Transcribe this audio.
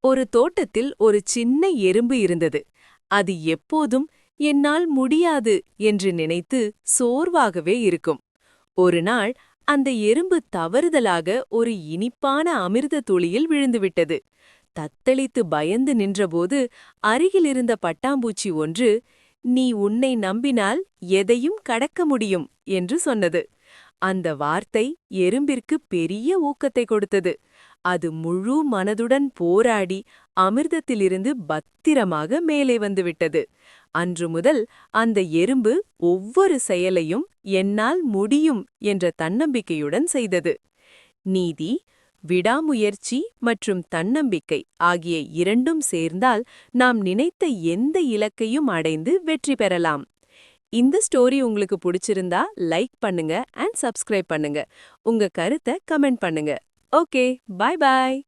ஒரு தோட்டத்தில் ஒரு சின்ன எறும்பு இருந்தது. அது எப்போதும் என்னால் முடியாது என்று நினைத்து சோர்வாகவே இருக்கும். ஒரு நாள் அந்த எறும்பு தவறுதலாக ஒரு இனிப்பான அமிர்த துளியில் விழுந்துவிட்டது. தத்தளித்து பயந்து நின்றபோது அருகிலிருந்த பட்டாம்பூச்சி ஒன்று, "நீ உன்னை நம்பினால் எதையும் கடக்க முடியும்" என்று சொன்னது. அந்த வார்த்தை எறும்பிற்கு பெரிய ஊக்கத்தை கொடுத்தது. அது முழு மனதுடன் போராடி அமிர்தத்திலிருந்து பத்திரமாக மேலே வந்துவிட்டது. அன்று முதல் அந்த எறும்பு ஒவ்வொரு செயலையும் என்னால் முடியும் என்ற தன்னம்பிக்கையுடன் செய்தது. நீதி, விடாமுயற்சி மற்றும் தன்னம்பிக்கை ஆகிய இரண்டும் சேர்ந்தால் நாம் நினைத்த எந்த இலக்கையும் அடைந்து வெற்றி பெறலாம். இந்த ஸ்டோரி உங்களுக்கு பிடிச்சிருந்தா லைக் பண்ணுங்க அண்ட் சப்ஸ்கிரைப் பண்ணுங்க. உங்க கருத்தை கமெண்ட் பண்ணுங்க. Okay, bye bye.